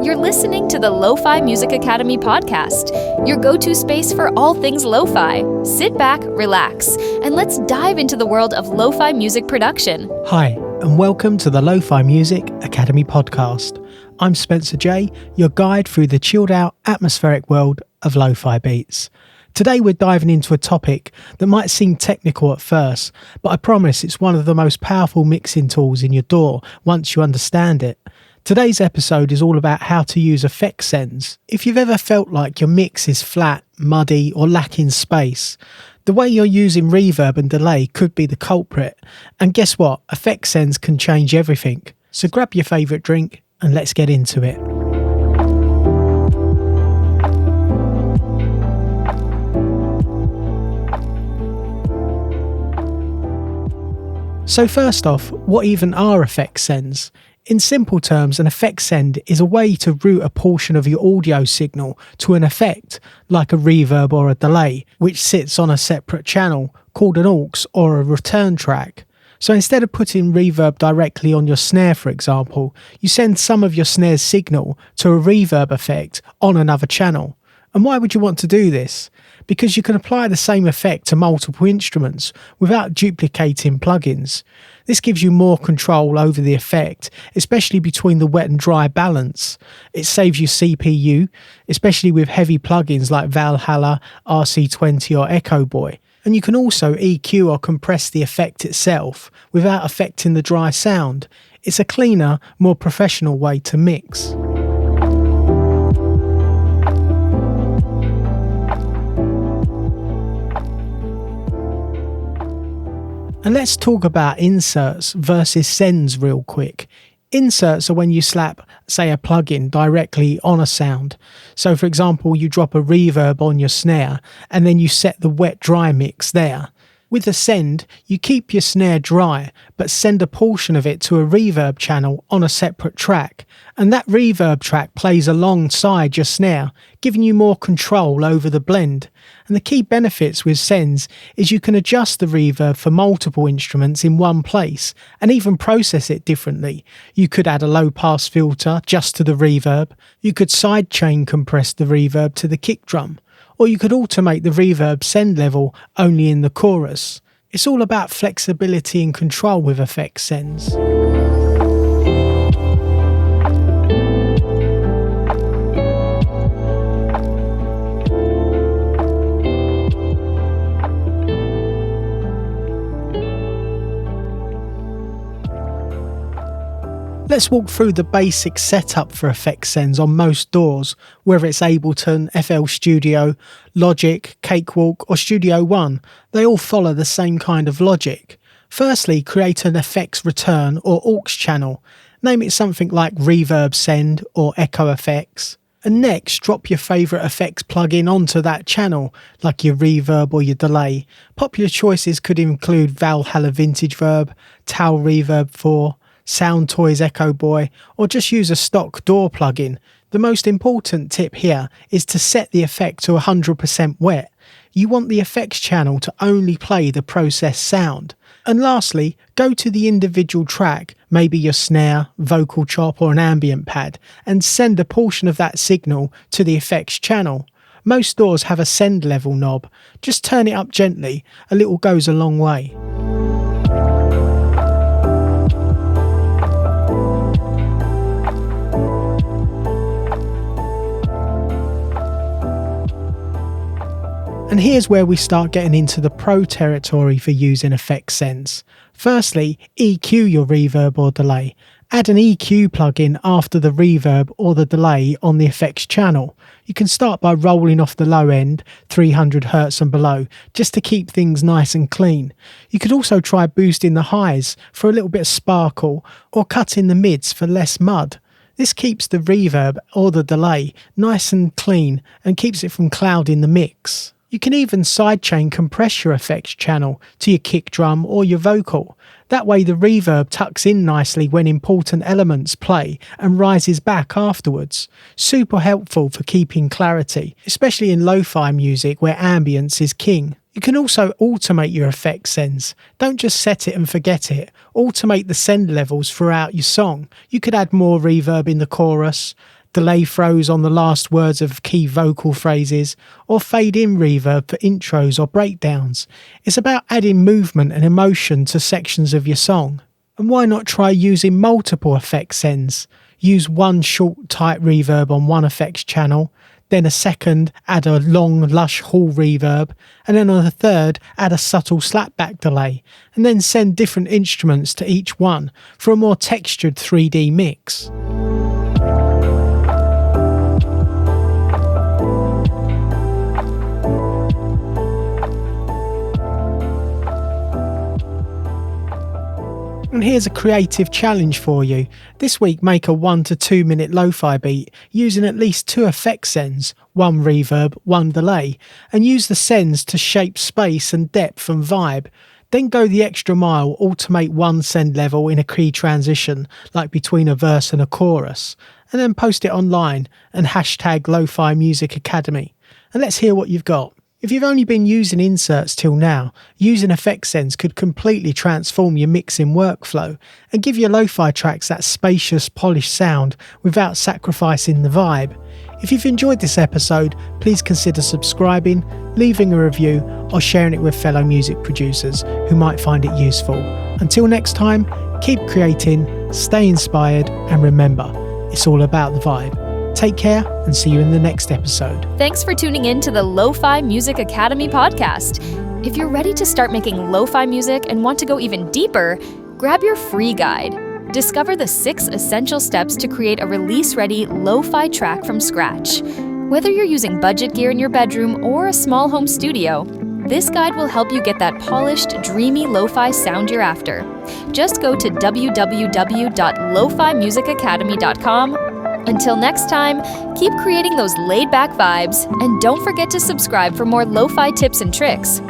You're listening to the Lofi Music Academy podcast, your go-to space for all things lo-fi. Sit back, relax, and let's dive into the world of lo-fi music production. Hi, and welcome to the Lofi Music Academy podcast. I'm Spencer J, your guide through the chilled-out, atmospheric world of lo-fi beats. Today we're diving into a topic that might seem technical at first, but I promise it's one of the most powerful mixing tools in your DAW once you understand it. Today's episode is all about how to use effect sends. If you've ever felt like your mix is flat, muddy, or lacking space, the way you're using reverb and delay could be the culprit. And guess what? Effect sends can change everything. So grab your favourite drink and let's get into it. So first off, what even are effect sends? In simple terms, an effect send is a way to route a portion of your audio signal to an effect, like a reverb or a delay, which sits on a separate channel called an aux or a return track. So instead of putting reverb directly on your snare, for example, you send some of your snare's signal to a reverb effect on another channel. And why would you want to do this? Because you can apply the same effect to multiple instruments without duplicating plugins. This gives you more control over the effect, especially between the wet and dry balance. It saves you CPU, especially with heavy plugins like Valhalla, RC20 or Echo Boy. And you can also EQ or compress the effect itself without affecting the dry sound. It's a cleaner, more professional way to mix. And let's talk about inserts versus sends real quick. Inserts are when you slap, say, a plugin directly on a sound. So for example, you drop a reverb on your snare and then you set the wet-dry mix there. With a send, you keep your snare dry, but send a portion of it to a reverb channel on a separate track. And that reverb track plays alongside your snare, giving you more control over the blend. And the key benefits with sends is you can adjust the reverb for multiple instruments in one place and even process it differently. You could add a low-pass filter just to the reverb. You could sidechain compress the reverb to the kick drum. Or you could automate the reverb send level only in the chorus. It's all about flexibility and control with effect sends. Let's walk through the basic setup for effect sends on most DAWs, whether it's Ableton, flstudio, Logic, Cakewalk or Studio One. They all follow the same kind of logic. Firstly, create an effects return or aux channel. Name it something like reverb send or echo effects. And next, drop your favourite effects plugin onto that channel, like your reverb or your delay. Popular choices could include Valhalla Vintage Verb, Tau Reverb 4, Sound Toys Echo Boy, or just use a stock DAW plugin. The most important tip here is to set the effect to 100% wet. You want the effects channel to only play the processed sound. And lastly, go to the individual track, maybe your snare, vocal chop or an ambient pad, and send a portion of that signal to the effects channel. Most DAWs have a send level knob. Just turn it up gently, a little goes a long way. And here's where we start getting into the pro territory for using effect sends. Firstly, EQ your reverb or delay. Add an EQ plugin after the reverb or the delay on the effects channel. You can start by rolling off the low end, 300 Hz and below, just to keep things nice and clean. You could also try boosting the highs for a little bit of sparkle, or cutting the mids for less mud. This keeps the reverb or the delay nice and clean and keeps it from clouding the mix. You can even sidechain compress your effects channel to your kick drum or your vocal. That way the reverb tucks in nicely when important elements play and rises back afterwards. Super helpful for keeping clarity, especially in lo-fi music where ambience is king. You can also automate your effect sends. Don't just set it and forget it. Automate the send levels throughout your song. You could add more reverb in the chorus, delay throws on the last words of key vocal phrases, or fade-in reverb for intros or breakdowns. It's about adding movement and emotion to sections of your song. And why not try using multiple effect sends? Use one short, tight reverb on one effects channel, then a second, add a long, lush hall reverb, and then on the third, add a subtle slapback delay, and then send different instruments to each one for a more textured 3D mix. And here's a creative challenge for you. This week, make a 1 to 2 minute lo-fi beat using at least 2 effect sends, 1 reverb, 1 delay, and use the sends to shape space and depth and vibe. Then go the extra mile, automate 1 send level in a key transition, like between a verse and a chorus, and then post it online and hashtag Lo-Fi Music Academy. And let's hear what you've got. If you've only been using inserts till now, using effect sends could completely transform your mixing workflow and give your lo-fi tracks that spacious, polished sound without sacrificing the vibe. If you've enjoyed this episode, please consider subscribing, leaving a review, or sharing it with fellow music producers who might find it useful. Until next time, keep creating, stay inspired, and remember, it's all about the vibe. Take care and see you in the next episode. Thanks for tuning in to the Lo-Fi Music Academy podcast. If you're ready to start making lo-fi music and want to go even deeper, grab your free guide. Discover the 6 essential steps to create a release-ready lo-fi track from scratch. Whether you're using budget gear in your bedroom or a small home studio, this guide will help you get that polished, dreamy lo-fi sound you're after. Just go to www.lofimusicacademy.com. Until next time, keep creating those laid-back vibes, and don't forget to subscribe for more lo-fi tips and tricks.